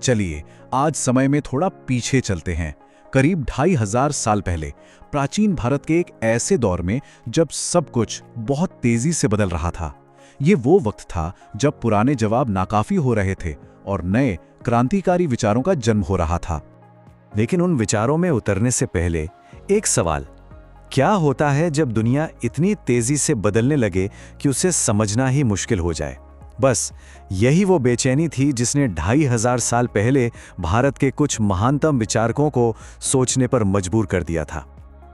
चलिए आज समय में थोड़ा पीछे चलते हैं। करीब 2500 साल पहले प्राचीन भारत के एक ऐसे दौर में जब सब कुछ बहुत तेजी से बदल रहा था। ये वो वक्त था जब पुराने जवाब नाकाफी हो रहे थे और नए क्रांतिकारी विचारों का जन्म हो रहा था। लेकिन उन विचारों में उतरने से पहले एक सवाल, क्या होता है जब दुनिया इतनी तेजी से बदलने लगे कि उसे समझना ही मुश्किल हो जाए? बस यही वो बेचैनी थी जिसने 2500 साल पहले भारत के कुछ महानतम विचारकों को सोचने पर मजबूर कर दिया था।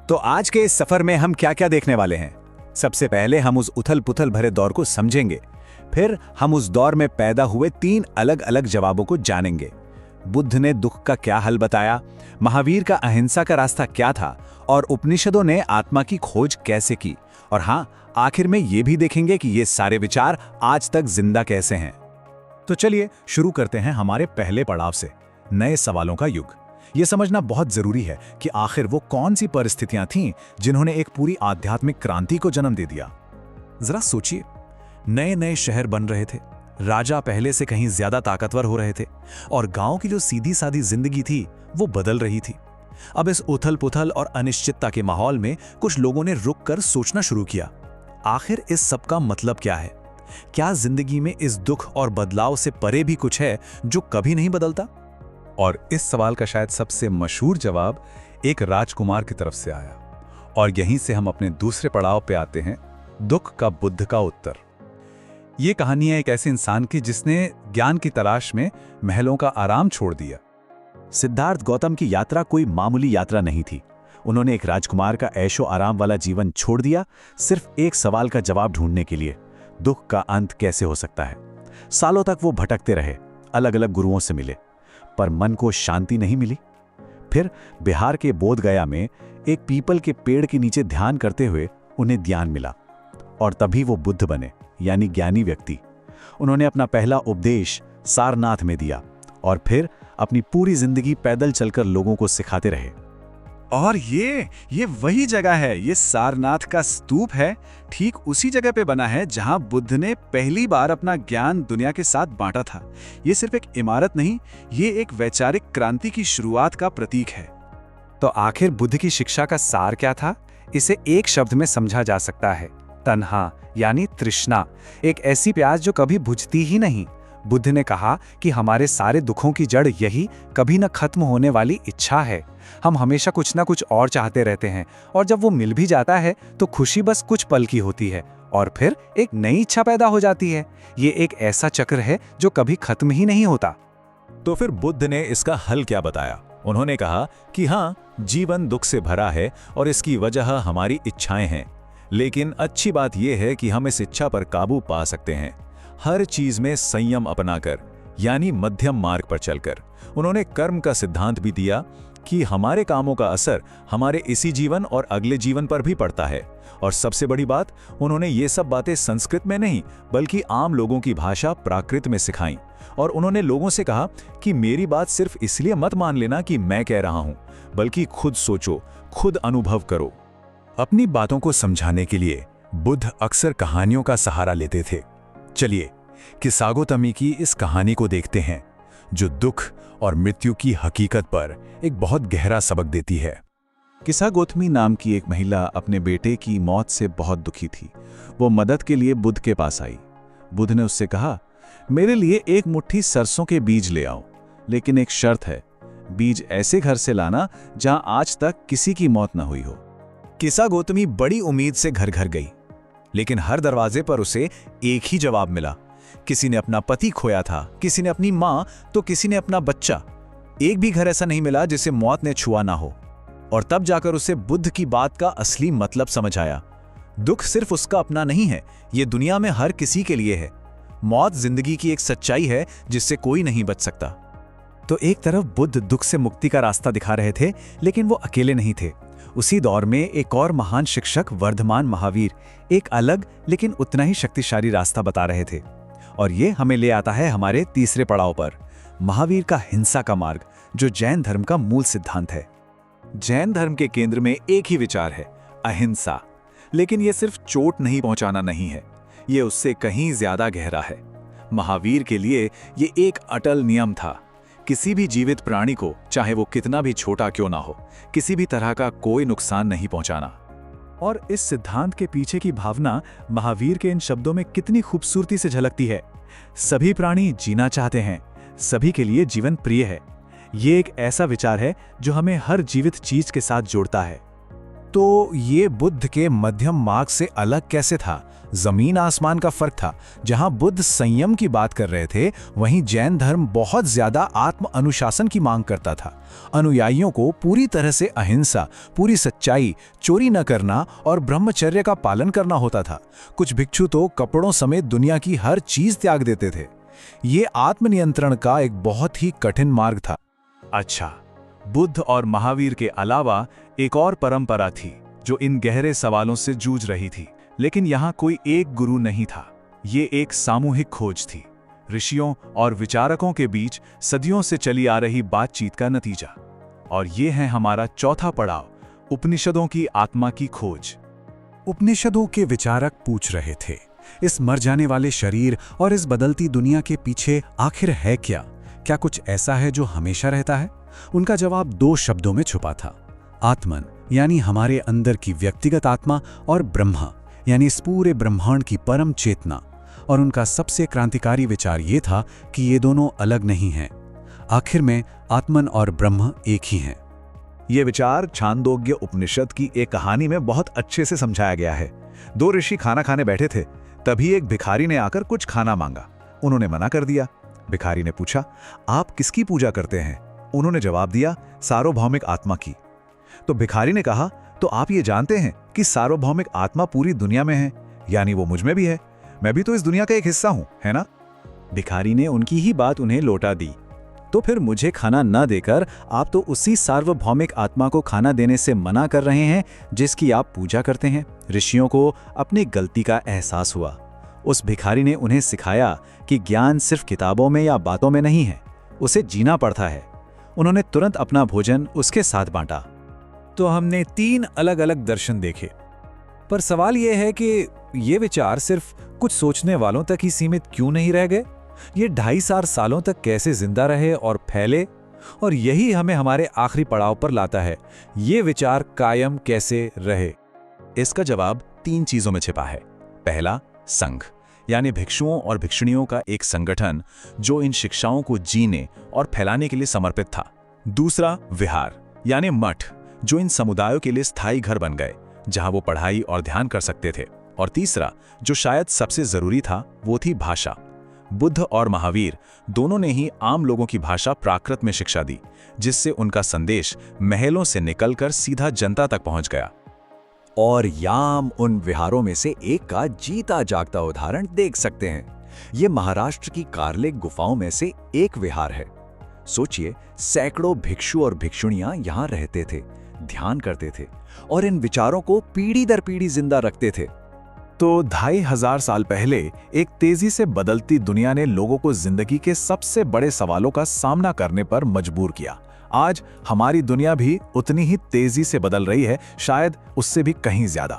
तो आज के इस सफर में हम क्या क्या देखने वाले हैं? सबसे पहले हम उस उथल पुथल भरे दौर को समझेंगे। फिर हम उस दौर में पैदा हुए 3 अलग अलग जवाबों को जानेंगे। बुद्ध ने दुख का क्या हल बताया, महावीर का अहिंसा का रास्ता क्या था और उपनिषदों ने आत्मा की खोज कैसे की, और हाँ, आखिर में ये भी देखेंगे कि ये सारे विचार आज तक जिंदा कैसे हैं। तो चलिए शुरू करते हैं हमारे पहले पड़ाव से, नए सवालों का युग। ये समझना बहुत जरूरी है कि आखिर वो कौन सी परिस्थितियां थीं जिन्होंने एक पूरी आध्यात्मिक क्रांति को जन्म दे दिया। जरा सोचिए, नए नए शहर बन रहे थे, राजा पहले से कहीं ज्यादा ताकतवर हो रहे थे और गांव की जो सीधी सादी जिंदगी थी वो बदल रही थी। अब इस उथल पुथल और अनिश्चितता के माहौल में कुछ लोगों ने रुक कर सोचना शुरू किया, आखिर इस सब का मतलब क्या है? क्या जिंदगी में इस दुख और बदलाव से परे भी कुछ है जो कभी नहीं बदलता? और इस सवाल का शायद सबसे मशहूर जवाब एक राजकुमार की तरफ से आया, और यहीं से हम अपने दूसरे पड़ाव पे आते हैं, दुख का बुद्ध का उत्तर। ये कहानी है एक ऐसे इंसान की जिसने ज्ञान की तलाश में महलों का आराम छोड़ दिया। सिद्धार्थ गौतम की यात्रा कोई मामूली यात्रा नहीं थी। उन्होंने एक राजकुमार का ऐशो आराम वाला जीवन छोड़ दिया, सिर्फ एक सवाल का जवाब ढूंढने के लिए, दुख का अंत कैसे हो सकता है। सालों तक वो भटकते रहे, अलग अलग गुरुओं से मिले, पर मन को शांति नहीं मिली। फिर बिहार के बोधगया में एक पीपल के पेड़ के नीचे ध्यान करते हुए उन्हें ज्ञान मिला, और तभी वो बुद्ध बने, यानी ज्ञानी व्यक्ति। उन्होंने अपना पहला उपदेश सारनाथ में दिया और फिर अपनी पूरी जिंदगी पैदल चलकर लोगों को सिखाते रहे। और ये वही जगह है, ये सारनाथ का स्तूप है, ठीक उसी जगह पे बना है जहां बुद्ध ने पहली बार अपना ज्ञान दुनिया के साथ बांटा था। ये सिर्फ एक इमारत नहीं, ये एक वैचारिक क्रांति की शुरुआत का प्रतीक है। तो आखिर बुद्ध की शिक्षा का सार क्या था? इसे एक शब्द में समझा जा सकता है, तन्हा, यानी तृष्णा, एक ऐसी प्यास जो कभी बुझती ही नहीं। बुद्ध ने कहा कि हमारे सारे दुखों की जड़ यही कभी न खत्म होने वाली इच्छा है। हम हमेशा कुछ ना कुछ और चाहते रहते हैं, और जब वो मिल भी जाता है तो खुशी बस कुछ पल की होती है और फिर एक नई इच्छा पैदा हो जाती है। ये एक ऐसा चक्र है जो कभी खत्म ही नहीं होता। तो फिर बुद्ध ने इसका हल क्या बताया? उन्होंने कहा कि हाँ, जीवन दुख से भरा है और इसकी वजह हमारी इच्छाएं हैं, लेकिन अच्छी बात यह है कि हम इस इच्छा पर काबू पा सकते हैं, हर चीज में संयम अपनाकर, यानी मध्यम मार्ग पर चलकर। उन्होंने कर्म का सिद्धांत भी दिया कि हमारे कामों का असर हमारे इसी जीवन और अगले जीवन पर भी पड़ता है। और सबसे बड़ी बात, उन्होंने ये सब बातें संस्कृत में नहीं बल्कि आम लोगों की भाषा प्राकृत में सिखाई। और उन्होंने लोगों से कहा कि मेरी बात सिर्फ इसलिए मत मान लेना कि मैं कह रहा हूं, बल्कि खुद सोचो, खुद अनुभव करो। अपनी बातों को समझाने के लिए बुद्ध अक्सर कहानियों का सहारा लेते थे। चलिए किसागोतमी की इस कहानी को देखते हैं, जो दुख और मृत्यु की हकीकत पर एक बहुत गहरा सबक देती है। किसागोतमी नाम की एक महिला अपने बेटे की मौत से बहुत दुखी थी। वो मदद के लिए बुद्ध के पास आई। बुद्ध ने उससे कहा, मेरे लिए एक मुट्ठी सरसों के बीज ले आओ, लेकिन एक शर्त है, बीज ऐसे घर से लाना जहां आज तक किसी की मौत न हुई हो। किसागोतमी बड़ी उम्मीद से घर घर गई, लेकिन हर दरवाजे पर उसे एक ही जवाब मिला। किसी ने अपना पति खोया था, किसी ने अपनी मां, तो किसी ने अपना बच्चा। एक भी घर ऐसा नहीं मिला जिसे मौत ने छुआ ना हो। और तब जाकर उसे बुद्ध की बात का असली मतलब समझ आया। दुख सिर्फ उसका अपना नहीं है, ये दुनिया में हर किसी के लिए है। मौत जिंदगी की एक सच्चाई है जिससे कोई नहीं बच सकता। तो एक तरफ बुद्ध दुख से मुक्ति का रास्ता दिखा रहे थे, लेकिन वो अकेले नहीं थे। उसी दौर में एक और महान शिक्षक वर्धमान महावीर एक अलग लेकिन उतना ही शक्तिशाली रास्ता बता रहे थे। और ये हमें ले आता है हमारे तीसरे पड़ाव पर, महावीर का हिंसा का मार्ग, जो जैन धर्म का मूल सिद्धांत है। जैन धर्म के केंद्र में एक ही विचार है, अहिंसा। लेकिन यह सिर्फ चोट नहीं पहुंचाना नहीं है, ये उससे कहीं ज्यादा गहरा है। महावीर के लिए ये एक अटल नियम था, किसी भी जीवित प्राणी को, चाहे वो कितना भी छोटा क्यों ना हो, किसी भी तरह का कोई नुकसान नहीं पहुंचाना। और इस सिद्धांत के पीछे की भावना महावीर के इन शब्दों में कितनी खूबसूरती से झलकती है। सभी प्राणी जीना चाहते हैं, सभी के लिए जीवन प्रिय है। ये एक ऐसा विचार है जो हमें हर जीवित चीज के साथ जोड़ता है। तो ये बुद्ध के मध्यम मार्ग से अलग कैसे था? जमीन आसमान का फर्क था। जहां बुद्ध संयम की बात कर रहे थे, वहीं जैन धर्म बहुत ज्यादा आत्म अनुशासन की मांग करता था। अनुयायियों को पूरी तरह से अहिंसा, पूरी सच्चाई, चोरी न करना और ब्रह्मचर्य का पालन करना होता था। कुछ भिक्षु तो कपड़ों समेत दुनिया की हर चीज त्याग देते थे। ये आत्मनियंत्रण का एक बहुत ही कठिन मार्ग था। अच्छा, बुद्ध और महावीर के अलावा एक और परंपरा थी जो इन गहरे सवालों से जूझ रही थी, लेकिन यहाँ कोई एक गुरु नहीं था। ये एक सामूहिक खोज थी, ऋषियों और विचारकों के बीच सदियों से चली आ रही बातचीत का नतीजा। और ये है हमारा चौथा पड़ाव, उपनिषदों की आत्मा की खोज। उपनिषदों के विचारक पूछ रहे थे, इस मर जाने वाले शरीर और इस बदलती दुनिया के पीछे आखिर है क्या? क्या कुछ ऐसा है जो हमेशा रहता है? उनका जवाब 2 शब्दों में छुपा था, आत्मन यानी हमारे अंदर की व्यक्तिगत आत्मा, और ब्रह्मा यानी इस पूरे ब्रह्मांड की परम चेतना। और उनका सबसे क्रांतिकारी विचार ये था कि ये दोनों अलग नहीं हैं। आखिर में आत्मन और ब्रह्म एक ही हैं। ये विचार छांदोग्य उपनिषद की एक कहानी में बहुत अच्छे से समझाया गया है। 2 ऋषि खाना खाने बैठे थे, तभी एक भिखारी ने आकर कुछ खाना मांगा। उन्होंने मना कर दिया। भिखारी ने पूछा, आप किसकी पूजा करते हैं? उन्होंने जवाब दिया, सार्वभौमिक आत्मा की। तो भिखारी ने कहा, तो आप ये जानते हैं कि सार्वभौमिक आत्मा पूरी दुनिया में है, यानी वो मुझ में भी है। मैं भी तो इस दुनिया का एक हिस्सा हूं, है ना? भिखारी ने उनकी ही बात उन्हें लौटा दी। तो फिर मुझे खाना न देकर आप तो उसी सार्वभौमिक आत्मा को खाना देने से मना कर रहे हैं जिसकी आप पूजा करते हैं। ऋषियों को अपनी गलती का एहसास हुआ। उस भिखारी ने उन्हें सिखाया कि ज्ञान सिर्फ किताबों में या बातों में नहीं है, उसे जीना पड़ता है। उन्होंने तुरंत अपना भोजन उसके साथ बांटा। तो हमने 3 अलग अलग दर्शन देखे, पर सवाल यह है कि ये विचार सिर्फ कुछ सोचने वालों तक ही सीमित क्यों नहीं रह गए? ये 250 सालों तक कैसे जिंदा रहे और फैले? और यही हमें हमारे आखिरी पड़ाव पर लाता है, ये विचार कायम कैसे रहे? इसका जवाब 3 चीजों में छिपा है। पहला, संघ, यानी भिक्षुओं और भिक्षुणियों का एक संगठन जो इन शिक्षाओं को जीने और फैलाने के लिए समर्पित था। दूसरा, विहार, यानी मठ, जो इन समुदायों के लिए स्थायी घर बन गए जहां वो पढ़ाई और ध्यान कर सकते थे। और तीसरा, जो शायद सबसे जरूरी था, वो थी भाषा। बुद्ध और महावीर दोनों ने ही आम लोगों की भाषा प्राकृत में शिक्षा दी, जिससे उनका संदेश महलों से निकलकर सीधा जनता तक पहुंच गया। और याम उन विहारों में से एक का जीता जागता उदाहरण देख सकते हैं। ये महाराष्ट्र की कार्लिक गुफाओं में से एक विहार है। सोचिए, सैकड़ों भिक्षु और भिक्षुणियां यहां रहते थे, ध्यान करते थे और इन विचारों को पीढ़ी दर पीढ़ी जिंदा रखते थे। तो 2500 साल पहले एक तेजी से बदलती दुनिया ने लोगों को जिंदगी के सबसे बड़े सवालों का सामना करने पर मजबूर किया। आज हमारी दुनिया भी उतनी ही तेजी से बदल रही है, शायद उससे भी कहीं ज्यादा।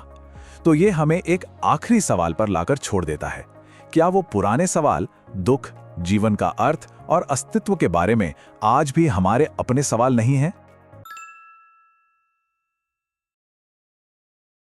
तो ये हमें एक आखिरी सवाल पर लाकर छोड़ देता है। क्या वो पुराने सवाल, दुख, जीवन का अर्थ और अस्तित्व के बारे में आज भी हमारे अपने सवाल नहीं हैं?